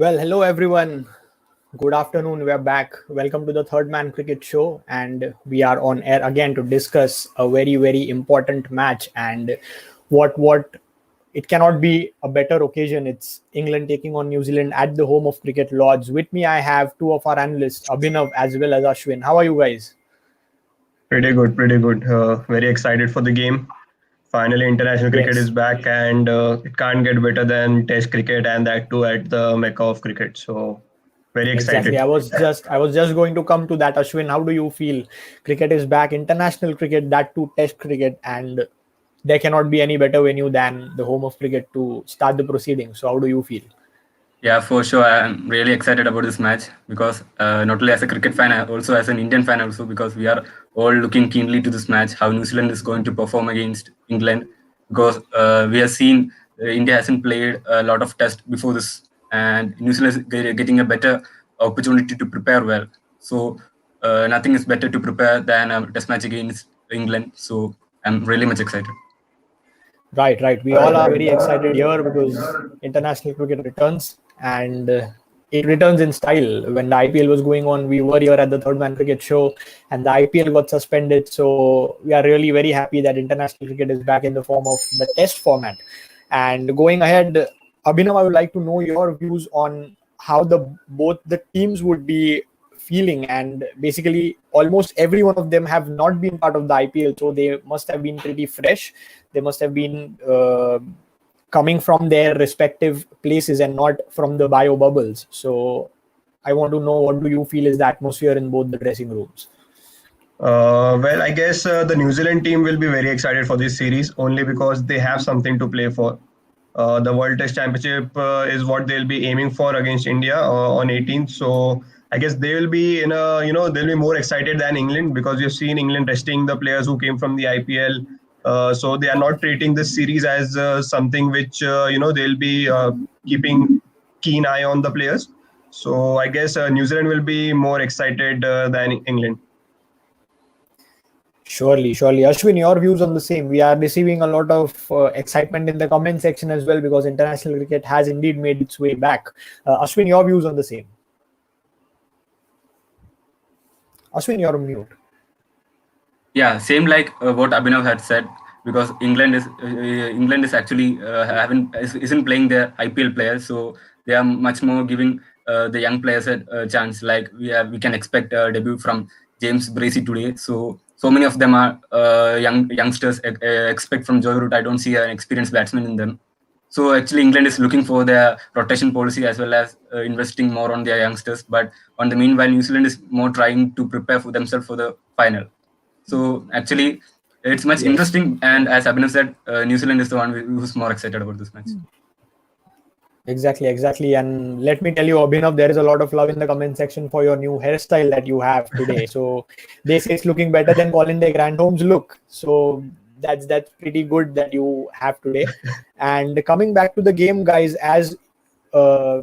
Well, hello everyone. Good afternoon. We are back. Welcome to the Third Man Cricket Show, and we are on air again to discuss a very important match. And what it cannot be a better occasion. It's England taking on New Zealand at the home of Cricket Lodge. With me, I have two of our analysts, Abhinav as well as Aswin. How are you guys? Pretty good, pretty good. Very excited for the game. Finally, international cricket is Yes. back, and it can't get better than Test cricket, and that too at the Mecca of Cricket. So, very Exactly. excited. I was just going to come to that. Ashwin, how do you feel? Cricket is back, international cricket, that too test cricket, and there cannot be any better venue than the home of cricket to start the proceedings. So how do you feel? Yeah, for sure. I'm really excited about this match because not only as a cricket fan, also as an Indian fan also, because we are all looking keenly to this match, how New Zealand is going to perform against England. Because we have seen India hasn't played a lot of test before this, and New Zealand is getting a better opportunity to prepare well. So nothing is better to prepare than a test match against England. So I'm really much excited. Right. We all are very excited here because international cricket returns and it returns in style. When the IPL was going on, we were here at the Third Man Cricket Show and the IPL got suspended. So we are really very happy that international cricket is back in the form of the test format. And going ahead, Abhinav, I would like to know your views on how both the teams would be feeling, and basically almost every one of them have not been part of the IPL, so they must have been pretty fresh. They must have been coming from their respective places and not from the bio bubbles. So I want to know, what do you feel is the atmosphere in both the dressing rooms? Well, I guess the New Zealand team will be very excited for this series only because they have something to play for. The World Test Championship is what they'll be aiming for against India on 18th. So I guess they will be they'll be more excited than England because you've seen England resting the players who came from the IPL. So they are not treating this series as something which they'll be keeping keen eye on the players. So I guess New Zealand will be more excited than England. Surely. Ashwin, your views on the same? We are receiving a lot of excitement in the comment section as well because international cricket has indeed made its way back. Ashwin, your views on the same? Ashwin, you're on mute. Yeah, same like what Abhinav had said, because England is actually isn't playing their IPL players, so they are much more giving the young players a chance. Like we can expect a debut from James Bracey today. So many of them are youngsters. Expect from Joe Root. I don't see an experienced batsman in them. So actually, England is looking for their rotation policy as well as investing more on their youngsters. But on the meanwhile, New Zealand is more trying to prepare for themselves for the final. So actually, it's much Yes. interesting. And as Abhinav said, New Zealand is the one who's more excited about this match. Exactly. And let me tell you, Abhinav, there is a lot of love in the comment section for your new hairstyle that you have today. So they say it's looking better than Colin de Grandhome's look. So that's pretty good that you have today. And coming back to the game, guys, as uh,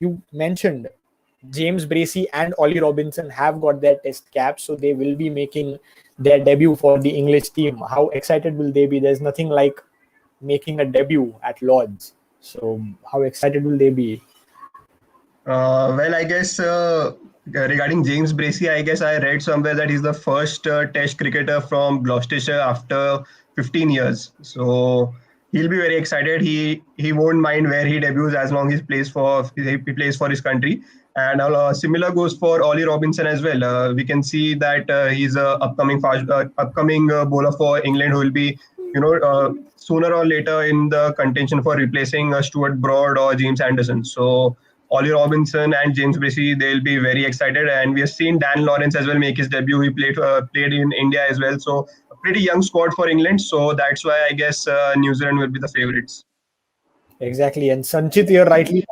you mentioned, James Bracey and Ollie Robinson have got their test caps, so they will be making their debut for the English team. How excited will they be? There's nothing like making a debut at Lord's. So how excited will they be? Well, I guess regarding James Bracey, I guess I read somewhere that he's the first Test cricketer from Gloucestershire after 15 years. So he'll be very excited. He won't mind where he debuts as long as he plays for his country. And similar goes for Ollie Robinson as well. We can see that he's a upcoming bowler for England who will be sooner or later in the contention for replacing Stuart Broad or James Anderson. So Ollie Robinson and James Bracey, they'll be very excited. And we have seen Dan Lawrence as well make his debut. He played in India as well. So a pretty young squad for England. So that's why I guess New Zealand will be the favorites. Exactly. And Sanchit here rightly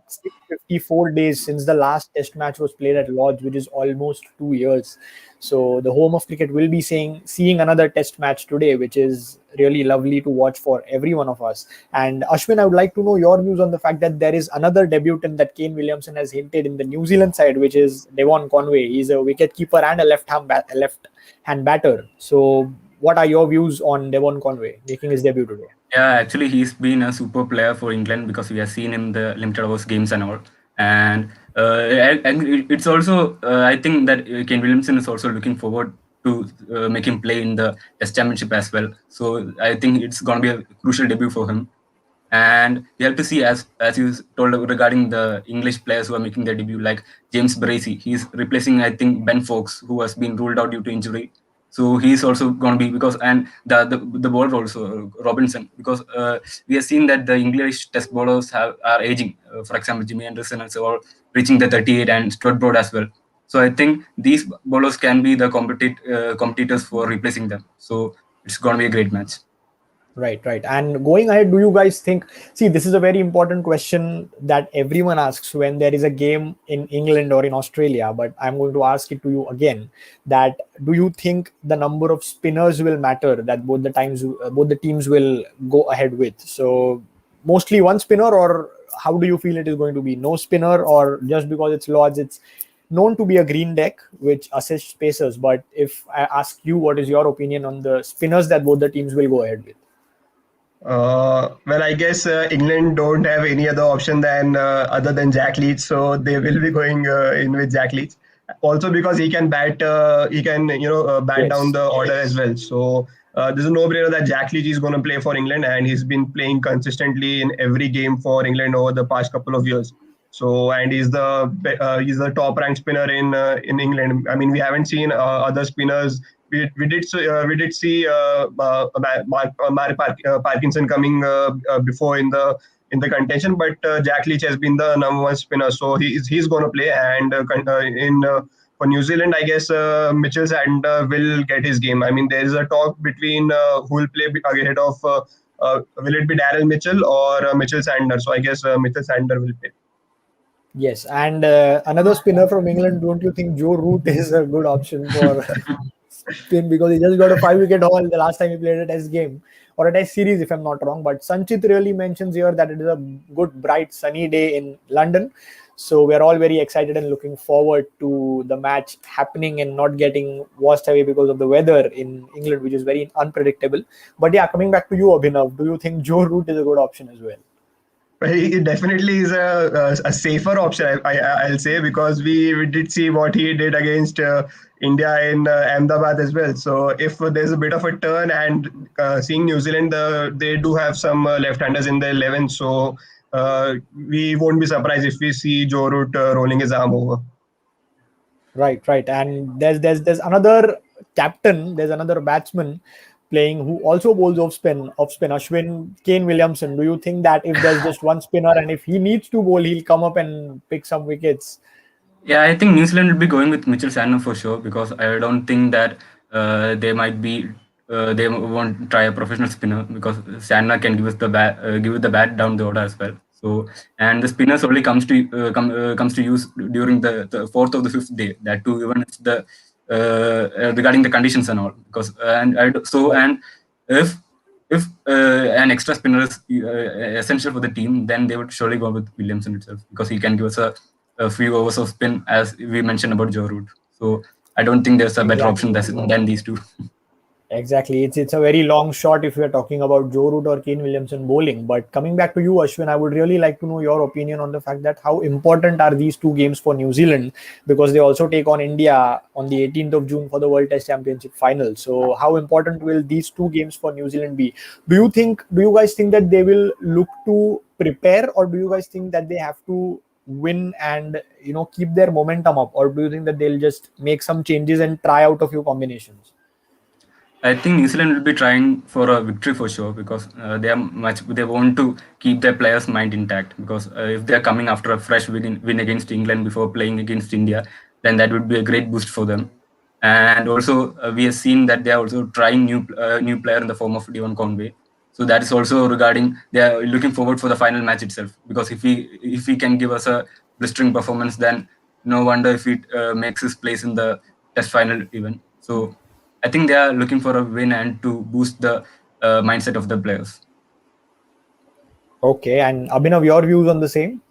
654 days since the last test match was played at Lord's, which is almost 2 years. So the home of cricket will be seeing another test match today, which is really lovely to watch for every one of us. And Ashwin, I would like to know your views on the fact that there is another debutant that Kane Williamson has hinted in the New Zealand side, which is Devon Conway. He's a wicketkeeper and a left-hand batter. So what are your views on Devon Conway making his debut today? Yeah, actually, he's been a super player for England because we have seen him the limited overs games and all. And it's also, I think that Kane Williamson is also looking forward to make him play in the Test Championship as well. So I think it's going to be a crucial debut for him. And we have to see, as you told regarding the English players who are making their debut, like James Bracey. He's replacing, I think, Ben Foakes, who has been ruled out due to injury. So he's also going to be, because, and the bowler also, Robinson, because we have seen that the English test bowlers are aging. For example, Jimmy Anderson is all reaching the 38, and Stuart Broad as well. So I think these bowlers can be the competitors for replacing them. So it's going to be a great match. Right, right. And going ahead, do you guys think? See, this is a very important question that everyone asks when there is a game in England or in Australia. But I'm going to ask it to you again. That do you think the number of spinners will matter? That both the teams will go ahead with. So mostly one spinner, or how do you feel it is going to be? No spinner, or just because it's Lords, it's known to be a green deck which assists spacers. But if I ask you, what is your opinion on the spinners that both the teams will go ahead with? Well, I guess England don't have any other option than other than Jack Leach, so they will be going in with Jack Leach. Also because he can bat, he can bat down Yes. the order as well. So there's a no-brainer that Jack Leach is going to play for England, and he's been playing consistently in every game for England over the past couple of years. So and he's the top ranked spinner in England. I mean, we haven't seen other spinners. We did see Parkinson coming before in the contention, but Jack Leach has been the number one spinner, so he's going to play. And in for New Zealand, I guess Mitchell Santner will get his game. I mean, there is a talk between who will play ahead of. Will it be Daryl Mitchell or Mitchell Santner? So I guess Mitchell Santner will play. Yes, and another spinner from England. Don't you think Joe Root is a good option for spin, because he just got a 5 wicket haul the last time he played a Test game or a Test series, if I'm not wrong. But Sanchit really mentions here that it is a good, bright, sunny day in London. So we are all very excited and looking forward to the match happening and not getting washed away because of the weather in England, which is very unpredictable. But yeah, coming back to you, Abhinav, do you think Joe Root is a good option as well? Well, it definitely is a safer option, I'll say, because we did see what he did against India in Ahmedabad as well. So if there's a bit of a turn, and seeing New Zealand, they do have some left-handers in the 11, so we won't be surprised if we see Joe Root rolling his arm over. Right, right. And there's another captain, there's another batsman playing who also bowls off spin, Aswin, Kane Williamson. Do you think that if there's just one spinner and if he needs to bowl, he'll come up and pick some wickets? Yeah, I think New Zealand will be going with Mitchell Santner for sure, because I don't think that they might be they won't try a professional spinner, because Santner can give it the bat down the order as well. So, and the spinners only comes to use during the fourth or the fifth day. That too, even if the regarding the conditions and all, because and if an extra spinner is essential for the team, then they would surely go with Williamson itself, because he can give us a few overs of spin, as we mentioned about Joe Root. So I don't think there's a better option than these two. Exactly. It's a very long shot if we are talking about Joe Root or Kane Williamson bowling. But coming back to you, Ashwin, I would really like to know your opinion on the fact that how important are these two games for New Zealand, because they also take on India on the 18th of June for the World Test Championship final. So how important will these two games for New Zealand be? Do you guys think that they will look to prepare, or do you guys think that they have to win and keep their momentum up, or do you think that they'll just make some changes and try out a few combinations? I think New Zealand will be trying for a victory for sure, because they want to keep their players' mind intact, because if they are coming after a fresh win against England before playing against India, then that would be a great boost for them. And also we have seen that they are also trying new player in the form of Devon Conway. So that is also regarding, they are looking forward for the final match itself, because if he can give us a blistering performance, then no wonder if he makes his place in the Test final even. So I think they are looking for a win and to boost the mindset of the players. Okay, and Abhinav, your views on the same?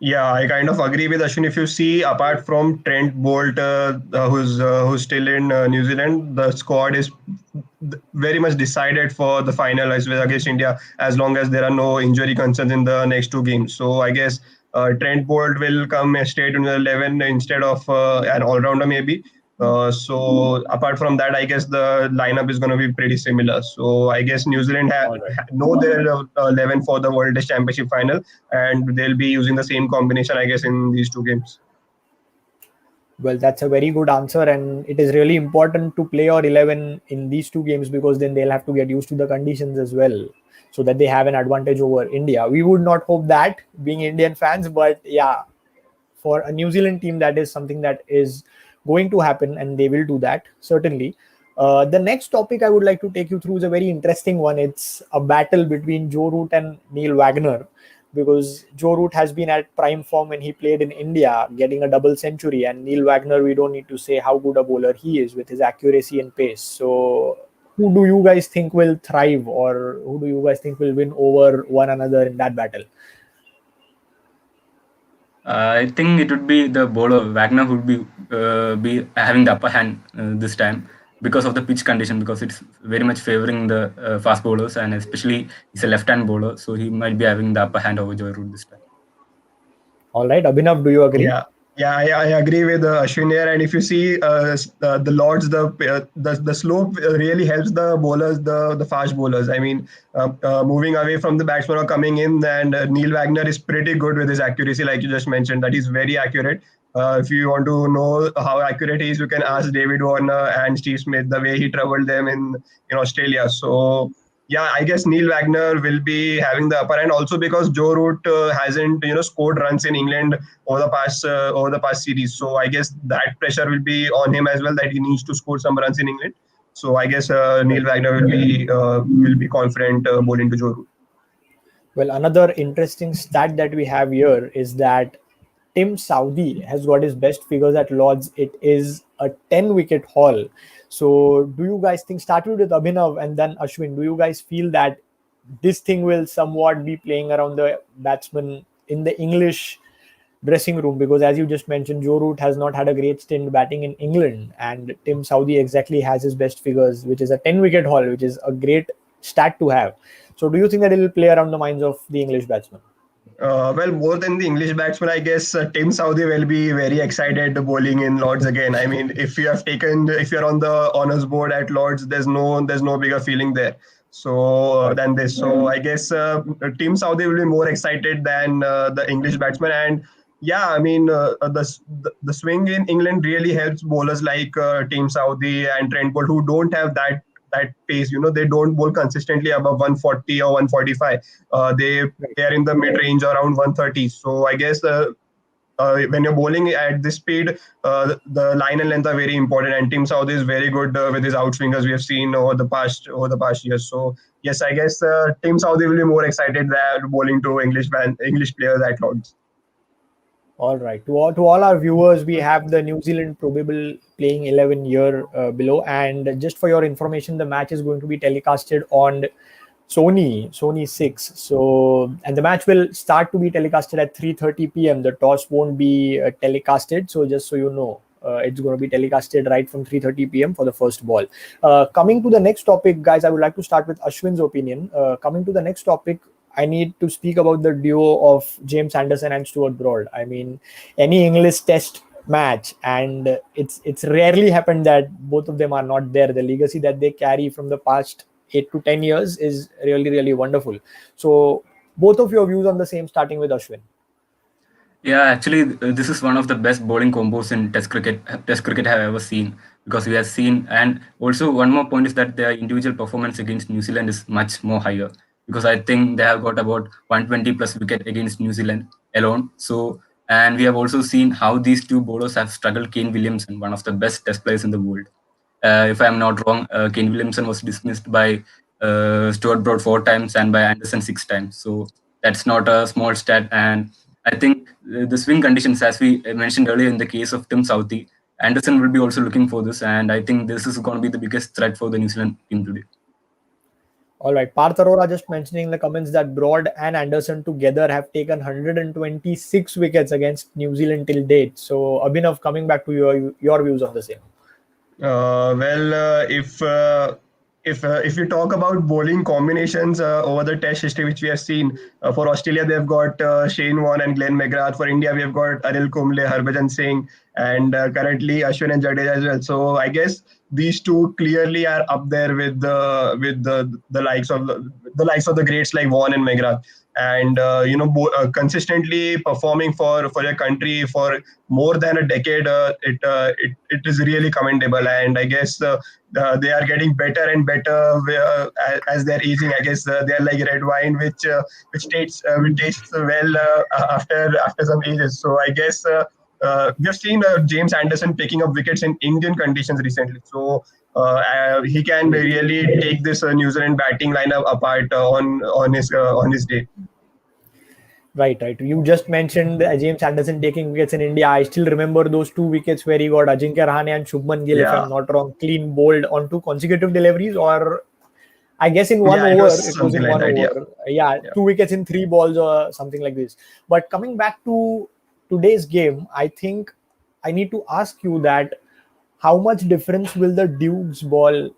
Yeah, I kind of agree with Ashwin. If you see, apart from Trent Bolt, who's still in New Zealand, the squad is very much decided for the final as well against India, as long as there are no injury concerns in the next two games. So I guess Trent Bolt will come straight in the 11 instead of an all-rounder maybe. So apart from that, I guess the lineup is going to be pretty similar. So I guess New Zealand All right. know their 11 for the World Test Championship final, and they'll be using the same combination, I guess, in these two games. Well, that's a very good answer, and it is really important to play your 11 in these two games because then they'll have to get used to the conditions as well, so that they have an advantage over India. We would not hope that, being Indian fans, but yeah, for a New Zealand team, that is something that is going to happen, and they will do that certainly. The next topic I would like to take you through is a very interesting one. It's a battle between Joe Root and Neil Wagner, because Joe Root has been at prime form when he played in India, getting a double century, and Neil Wagner, we don't need to say how good a bowler he is with his accuracy and pace. So, who do you guys think will thrive, or who do you guys think will win over one another in that battle? I think it would be the bowler Wagner who would be having the upper hand this time because of the pitch condition, because it's very much favoring the fast bowlers, and especially he's a left-hand bowler, so he might be having the upper hand over Joy Root this time. All right, Abhinav, do you agree? Yeah, I agree with Ashwin here. And if you see the Lords, the slope really helps the bowlers, the fast bowlers. I mean, moving away from the batsman or coming in, and Neil Wagner is pretty good with his accuracy, like you just mentioned. That is very accurate. If you want to know how accurate he is, you can ask David Warner and Steve Smith the way he troubled them in Australia. So yeah, I guess Neil Wagner will be having the upper hand also because Joe Root hasn't scored runs in England over the past series. So I guess that pressure will be on him as well, that he needs to score some runs in England. So I guess Neil Wagner will be confident bowling to Joe Root. Well, another interesting stat that we have here is that Tim Southee has got his best figures at Lords. It is a 10-wicket haul. So, do you guys think, started with Abhinav and then Ashwin, do you guys feel that this thing will somewhat be playing around the batsman in the English dressing room? Because as you just mentioned, Joe Root has not had a great stint batting in England, and Tim Southee exactly has his best figures, which is a 10-wicket haul, which is a great stat to have. So, do you think that it will play around the minds of the English batsman? Well, more than the English batsman, I guess Tim Southee will be very excited bowling in Lords again. I mean, if you're on the honors board at Lords, there's no bigger feeling there. So than this. So I guess Tim Southee will be more excited than the English batsman. And yeah, I mean, the swing in England really helps bowlers like Tim Southee and Trent Bolt, who don't have that pace. They don't bowl consistently above 140 or 145. They are in the mid range around 130. So I guess when you're bowling at this speed, the line and length are very important. And Tim Southee is very good with his outswingers we have seen over the past years. So yes, I guess Tim Southee will be more excited than bowling to English players at Lords. All right. To all our viewers, we have the New Zealand probable playing 11 here below. And just for your information, the match is going to be telecasted on Sony 6. So, and the match will start to be telecasted at 3:30 p.m. The toss won't be telecasted. So just so you know, it's going to be telecasted right from 3:30 p.m. for the first ball. Coming to the next topic, guys, I would like to start with Ashwin's opinion. Coming to the next topic, I need to speak about the duo of James Anderson and Stuart Broad. I mean, any English Test match, and it's rarely happened that both of them are not there. The legacy that they carry from the past 8 to 10 years is really wonderful. So, both of your views on the same, starting with Ashwin. Yeah, actually, this is one of the best bowling combos in Test cricket. Test cricket I have ever seen, because we have seen, and also one more point is that their individual performance against New Zealand is much more higher, because I think they have got about 120 plus wicket against New Zealand alone. So, and we have also seen how these two bowlers have struggled. Kane Williamson, one of the best Test players in the world. If I'm not wrong, Kane Williamson was dismissed by Stuart Broad 4 times and by Anderson 6 times. So that's not a small stat. And I think the swing conditions, as we mentioned earlier in the case of Tim Southee, Anderson will be also looking for this. And I think this is going to be the biggest threat for the New Zealand team today. All right. Parth Arora just mentioning in the comments that Broad and Anderson together have taken 126 wickets against New Zealand till date. So, Abhinav, coming back to your views on the same. If we talk about bowling combinations over the Test history which we have seen, for Australia they've got Shane Warne and Glenn McGrath. For India we have got Anil Kumble, Harbhajan Singh, and currently Ashwin and Jadeja as well. So I guess these two clearly are up there with the likes of the greats like Warne and McGrath. And consistently performing for your country for more than a decade, it is really commendable. And I guess they are getting better and better as they're aging. I guess they are like red wine, which tastes well after some ages. So I guess we have seen James Anderson picking up wickets in Indian conditions recently. So he can really take this New Zealand batting lineup apart on his day. Right. You just mentioned James Anderson taking wickets in India. I still remember those 2 wickets where he got Ajinkya Rahane and Shubman Gill, if I'm not wrong, clean bowled on 2 consecutive deliveries, or I guess in one over. It was in one over. Yeah, 2 wickets in 3 balls or something like this. But coming back to today's game, I think I need to ask you that how much difference will the Duke's ball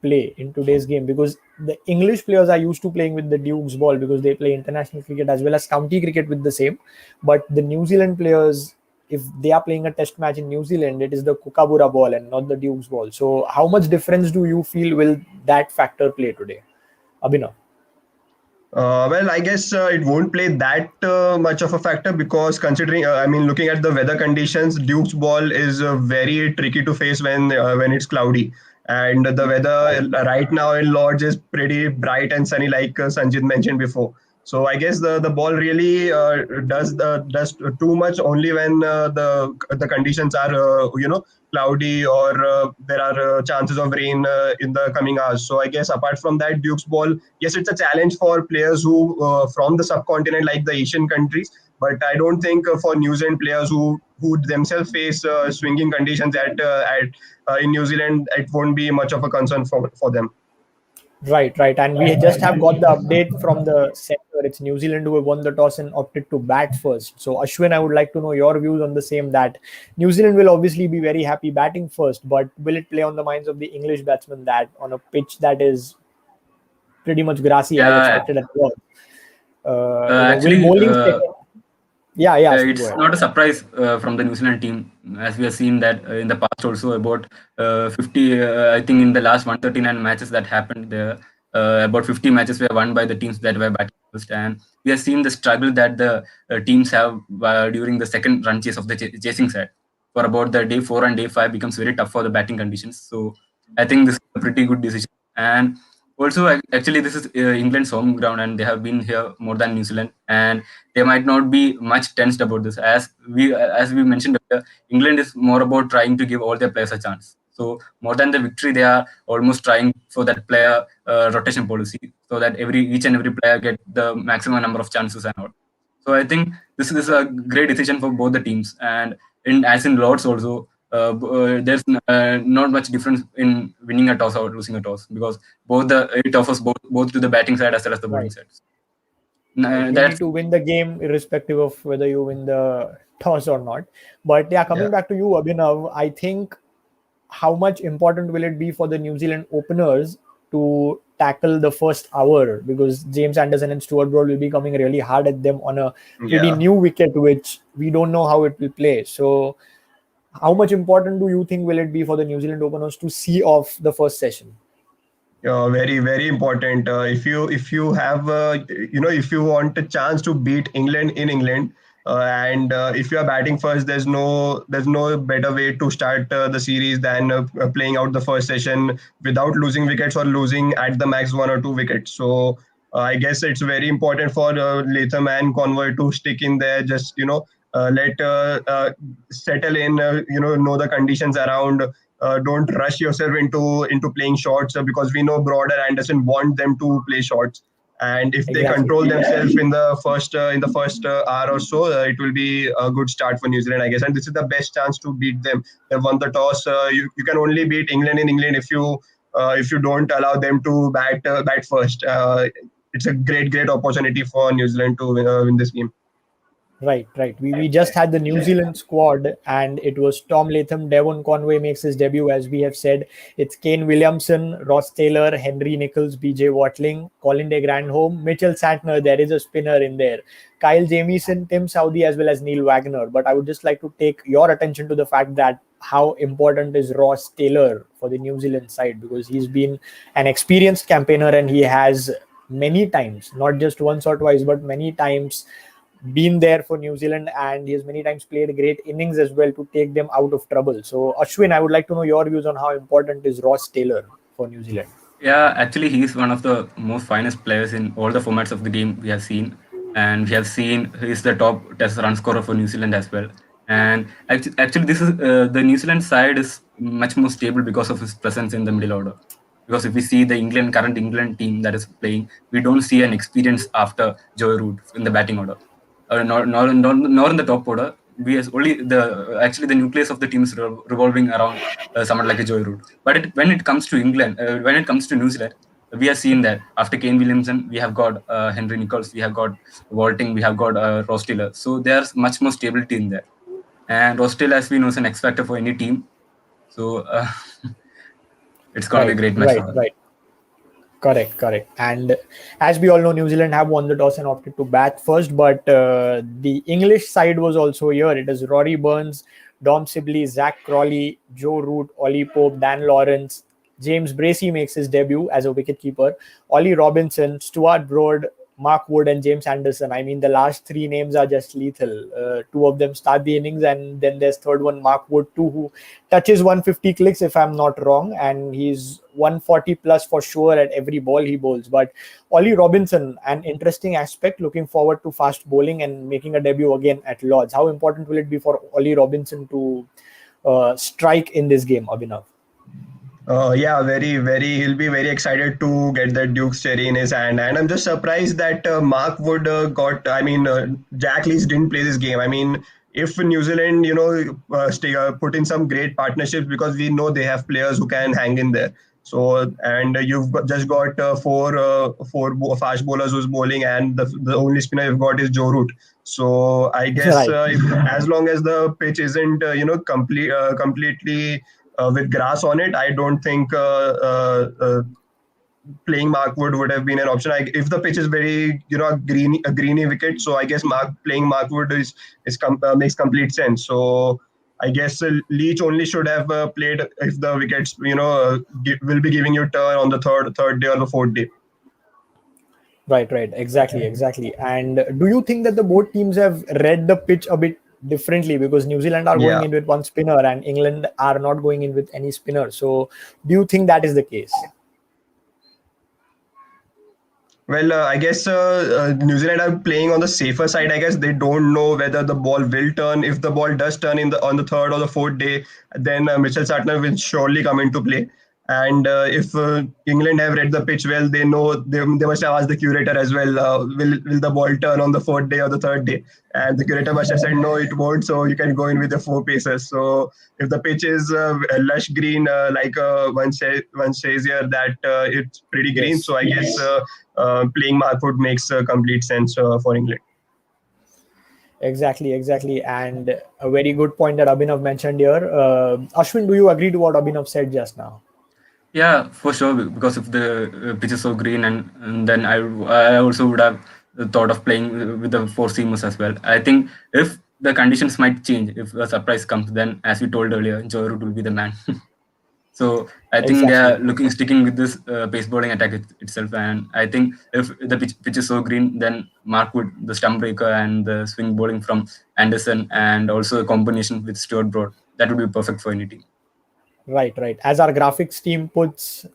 play in today's game? Because the English players are used to playing with the Duke's ball because they play international cricket as well as county cricket with the same. But the New Zealand players, if they are playing a test match in New Zealand, it is the Kookaburra ball and not the Duke's ball. So how much difference do you feel will that factor play today? Abhinav? Well, I guess it won't play that much of a factor because considering, looking at the weather conditions, Duke's ball is very tricky to face when it's cloudy. And the weather right now in Lords is pretty bright and sunny, like Sanjit mentioned before. So I guess the ball really does too much only when the conditions are cloudy or there are chances of rain in the coming hours. So I guess apart from that, Duke's ball, yes, it's a challenge for players who from the subcontinent like the Asian countries. But I don't think for New Zealand players who themselves face swinging conditions at in New Zealand, it won't be much of a concern for them. Right. And we just have got the update from the center. It's New Zealand who have won the toss and opted to bat first. So, Ashwin, I would like to know your views on the same, that New Zealand will obviously be very happy batting first, but will it play on the minds of the English batsmen that on a pitch that is pretty much grassy as expected at all? Actually, bowling second? Yeah. It's not a surprise from the New Zealand team, as we have seen that in the past also about 50. I think in the last 139 matches that happened there, about 50 matches were won by the teams that were batting first, and we have seen the struggle that the teams have during the second run chase of the chasing side. For about the day 4 and day 5 becomes very tough for the batting conditions. So I think this is a pretty good decision. And also, actually, this is England's home ground, and they have been here more than New Zealand, and they might not be much tensed about this. As we mentioned earlier, England is more about trying to give all their players a chance. So more than the victory, they are almost trying for that player rotation policy, so that each and every player get the maximum number of chances and all. So I think this is a great decision for both the teams, and as in Lords also, there's not much difference in winning a toss or losing a toss, because it offers both to the batting side as well as the bowling side. You need to win the game irrespective of whether you win the toss or not. But yeah, coming back to you, Abhinav, I think how much important will it be for the New Zealand openers to tackle the first hour, because James Anderson and Stuart Broad will be coming really hard at them on a pretty new wicket, which we don't know how it will play. So how much important do you think will it be for the New Zealand openers to see off the first session? Very, very important. If you have if you want a chance to beat England in England, and if you are batting first, there's no better way to start the series than playing out the first session without losing wickets or losing at the max 1 or 2 wickets. So I guess it's very important for Latham and Convoy to stick in there. Just let settle in. Know the conditions around. Don't rush yourself into playing shots, because we know Broad and Anderson want them to play shots. And if they control themselves in the first hour or so, it will be a good start for New Zealand, I guess. And this is the best chance to beat them. They've won the toss. You can only beat England in England if you if you don't allow them to bat first. It's a great opportunity for New Zealand to win this game. Right, right. We just had the New Zealand squad, and it was Tom Latham, Devon Conway makes his debut, as we have said. It's Kane Williamson, Ross Taylor, Henry Nichols, BJ Watling, Colin de Grandhomme, Mitchell Santner. There is a spinner in there. Kyle Jamieson, Tim Southee, as well as Neil Wagner. But I would just like to take your attention to the fact that how important is Ross Taylor for the New Zealand side, because he's been an experienced campaigner and he has many times, not just once or twice, but many times been there for New Zealand, and he has many times played great innings as well to take them out of trouble. So, Ashwin, I would like to know your views on how important is Ross Taylor for New Zealand. Yeah, actually, he's one of the most finest players in all the formats of the game we have seen. And we have seen he's the top test run scorer for New Zealand as well. And actually this is the New Zealand side is much more stable because of his presence in the middle order. Because if we see the current England team that is playing, we don't see an experience after Joe Root in the batting order. Nor in the top order. We has only the nucleus of the team is revolving around someone like a Joy Root. But when it comes to England, when it comes to New Zealand, we have seen that after Kane Williamson, we have got Henry Nichols, we have got Walting, we have got Ross Taylor. So there's much more stability in there. And Ross Taylor, as we know, is an X factor for any team. So it's going to be a great match. Right. Correct. And as we all know, New Zealand have won the toss and opted to bat first, but the English side was also here. It is Rory Burns, Dom Sibley, Zach Crawley, Joe Root, Ollie Pope, Dan Lawrence, James Bracey makes his debut as a wicketkeeper, Ollie Robinson, Stuart Broad, Mark Wood, and James Anderson. I mean, the last three names are just lethal. Two of them start the innings, and then there's third one, Mark Wood, too, who touches 150 clicks, if I'm not wrong, and he's 140 plus for sure at every ball he bowls. But Ollie Robinson, an interesting aspect, looking forward to fast bowling and making a debut again at Lord's. How important will it be for Ollie Robinson to strike in this game, Abhinav? Yeah, very. He'll be very excited to get that Duke's cherry in his hand, and I'm just surprised that Mark Wood got. I mean, Jack Leach didn't play this game. I mean, if New Zealand, put in some great partnerships, because we know they have players who can hang in there. So, and just got four fast bowlers who's bowling, and the only spinner you've got is Joe Root. So I guess as long as the pitch isn't completely with grass on it, I don't think playing Mark Wood would have been an option. If the pitch is very a greeny wicket, so I guess playing Mark Wood makes complete sense. So I guess Leach only should have played if the wickets will be giving you turn on the third day or the fourth day. Right. Exactly. And do you think that the both teams have read the pitch a bit differently, because New Zealand are going in with one spinner and England are not going in with any spinner? So do you think that is the case? Well, I guess New Zealand are playing on the safer side. I guess they don't know whether the ball will turn. If the ball does turn on the third or the fourth day, then Mitchell Santner will surely come into play. And if England have read the pitch well, they know they must have asked the curator as well, will the ball turn on the fourth day or the third day? And the curator must have said, no, it won't, so you can go in with the four pacers. So if the pitch is lush green, like one says here, that it's pretty green. So I guess playing Mark Wood makes complete sense for England. Exactly. And a very good point that Abhinav mentioned here. Ashwin, do you agree to what Abhinav said just now? Yeah, for sure. Because if the pitch is so green, and then I also would have thought of playing with the four seamers as well. I think if the conditions might change, if a surprise comes, then as we told earlier, Joe Root will be the man. So I think they are sticking with this pace bowling attack itself. And I think if the pitch is so green, then Mark Wood, the stump breaker, and the swing bowling from Anderson, and also a combination with Stuart Broad, that would be perfect for any team. Right. As our graphics team puts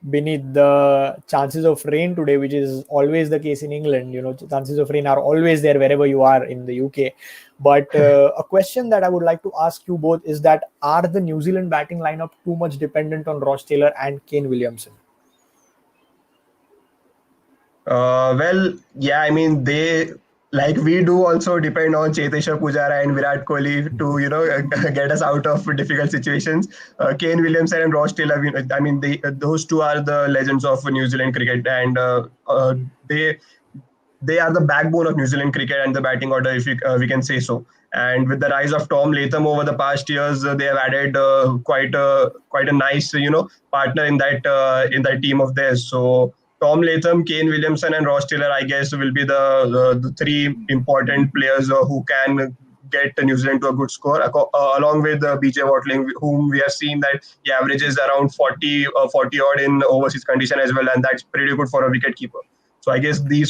beneath the chances of rain today, which is always the case in England, chances of rain are always there wherever you are in the UK. But a question that I would like to ask you both is that, are the New Zealand batting lineup too much dependent on Ross Taylor and Kane Williamson? Well, yeah, I mean, like we do also depend on Cheteshwar Pujara and Virat Kohli to get us out of difficult situations. Kane Williamson and Ross Taylor, I mean those two are the legends of New Zealand cricket, and they they are the backbone of New Zealand cricket and the batting order, if we can say so. And with the rise of Tom Latham over the past years, they have added quite a nice partner in that team of theirs. So Tom Latham, Kane Williamson, and Ross Taylor, I guess, will be the three important players who can get New Zealand to a good score, along with BJ Watling, whom we have seen that he averages around 40 odd in overseas condition as well, and that's pretty good for a wicket keeper. So I guess Exactly. the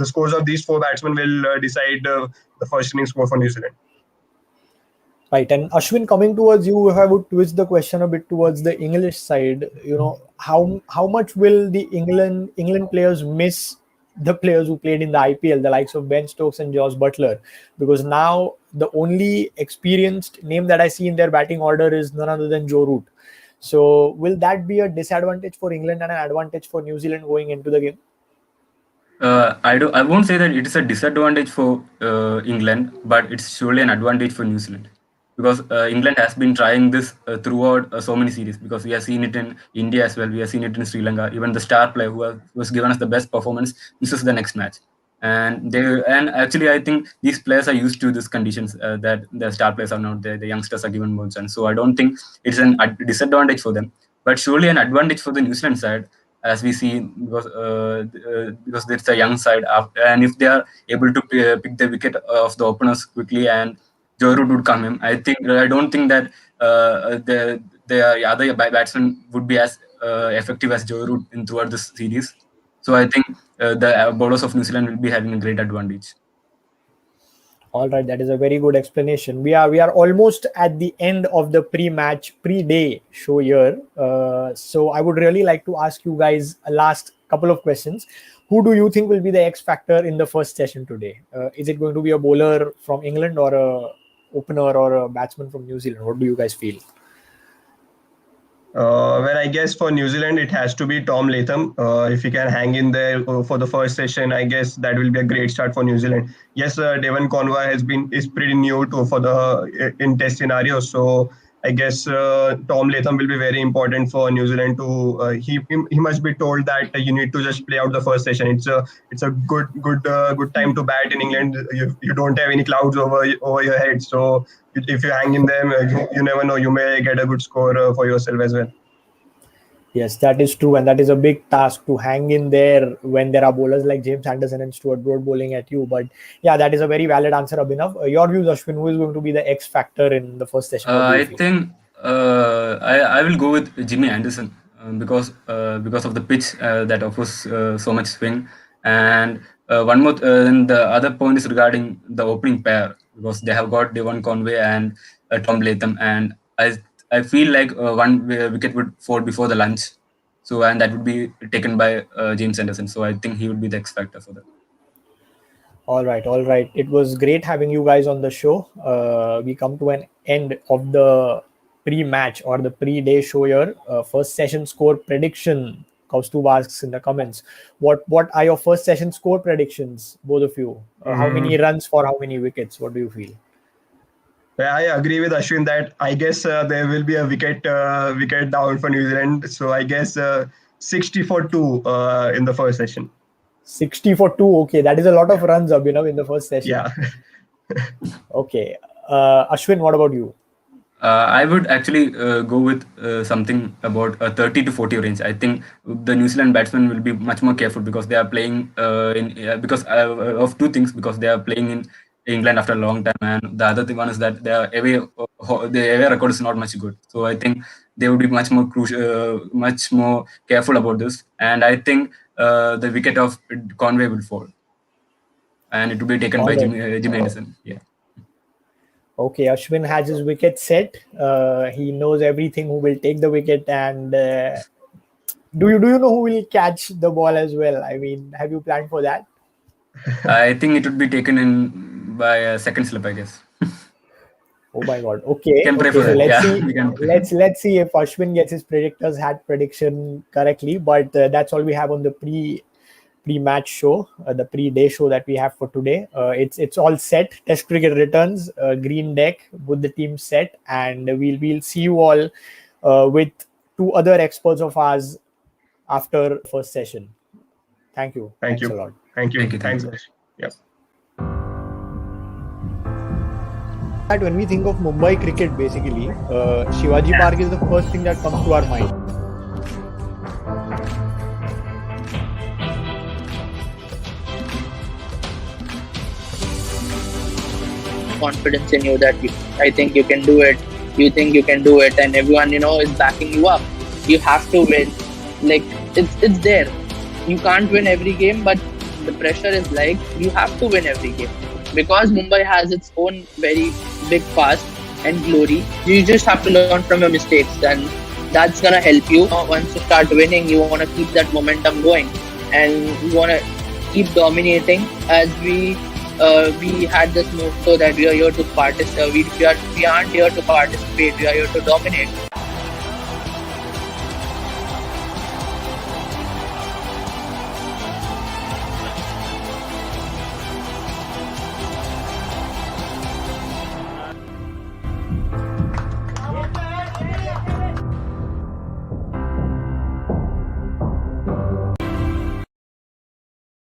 scores of these four batsmen will decide the first inning score for New Zealand. Right. And Ashwin, coming towards you, if I would twist the question a bit towards the English side, how much will the England players miss the players who played in the IPL, the likes of Ben Stokes and Josh Butler? Because now the only experienced name that I see in their batting order is none other than Joe Root. So will that be a disadvantage for England and an advantage for New Zealand going into the game? I won't say that it is a disadvantage for England, but it's surely an advantage for New Zealand, because England has been trying this throughout so many series. Because we have seen it in India as well, we have seen it in Sri Lanka. Even the star player who was given us the best performance misses the next match, and actually I think these players are used to these conditions, that the star players are not there, the youngsters are given more chance. So I don't think it's a disadvantage for them, but surely an advantage for the New Zealand side, as we see, because it's a young side, and if they are able to pick the wicket of the openers quickly and Joe Root would come in, I don't think that the other batsmen would be as effective as Joe Root in throughout this series. So I think the bowlers of New Zealand will be having a great advantage. All right, that is a very good explanation. We are almost at the end of the pre-day show here. So I would really like to ask you guys a last couple of questions. Who do you think will be the X factor in the first session today? Is it going to be a bowler from England or a opener or a batsman from New Zealand? What do you guys feel? Well, I guess for New Zealand, it has to be Tom Latham. If he can hang in there for the first session, I guess that will be a great start for New Zealand. Yes, Devon Conway is pretty new for the in test scenario, so I guess Tom Latham will be very important for New Zealand to. He must be told that you need to just play out the first session. It's a good time to bat in England. You don't have any clouds over your head, so if you hang in them, you never know. You may get a good score for yourself as well. Yes, that is true, and that is a big task to hang in there when there are bowlers like James Anderson and Stuart Broad bowling at you. But yeah, that is a very valid answer, Abhinav. Your views, Ashwin, who is going to be the X factor in the first session? What do you I feel? think I will go with Jimmy Anderson, because of the pitch that offers so much swing. And one more, and the other point is regarding the opening pair, because they have got Devon Conway and Tom Latham, and I feel like one wicket would fall before the lunch, so and that would be taken by James Anderson. So I think he would be the X factor for that. All right, all right. It was great having you guys on the show. We come to an end of the pre-match or the pre-day show here. First session score prediction. Kaustubh asks in the comments, what are your first session score predictions, both of you? How many runs for how many wickets? What do you feel? I agree with Ashwin that I guess there will be a wicket down for New Zealand. So I guess 60 for 2 in the first session. 60 for 2. Okay, that is a lot of runs, Abhinav, in the first session. Yeah. Okay. Ashwin, what about you? I would actually go with something about a 30 to 40 range. I think the New Zealand batsmen will be much more careful, because they are playing because of two things, because they are playing in England after a long time, and the other one is that their away record is not much good. So I think they would be much more crucial, much more careful about this. And I think the wicket of Conway will fall, and it will be taken by Jimmy Anderson. Yeah. Okay, Ashwin has his wicket set. He knows everything who will take the wicket, and do you know who will catch the ball as well? I mean, have you planned for that? I think it would be taken in by a second slip, I guess. Oh my God. Okay. Can pray Okay. for So that. let's Yeah, see. we can pray. Let's see if Ashwin gets his predictors hat prediction correctly. But that's all we have on the pre-match show, the pre-day show that we have for today. It's all set. Test cricket returns, green deck with the team set, and we'll see you all with two other experts of ours after first session. Thank you. Thanks a lot. Thank you. Thank you. Thanks, guys. Yep. That when we think of Mumbai cricket, basically, Shivaji Park is the first thing that comes to our mind. Confidence in you that I think you can do it, you think you can do it, and everyone is backing you up. You have to win. Like it's there. You can't win every game, but the pressure is like you have to win every game because Mumbai has its own very big past and glory. You just have to learn from your mistakes, and that's gonna help you. Once you start winning, you want to keep that momentum going, and you want to keep dominating. As we had this motto that we are here to participate. We aren't here to participate. We are here to dominate.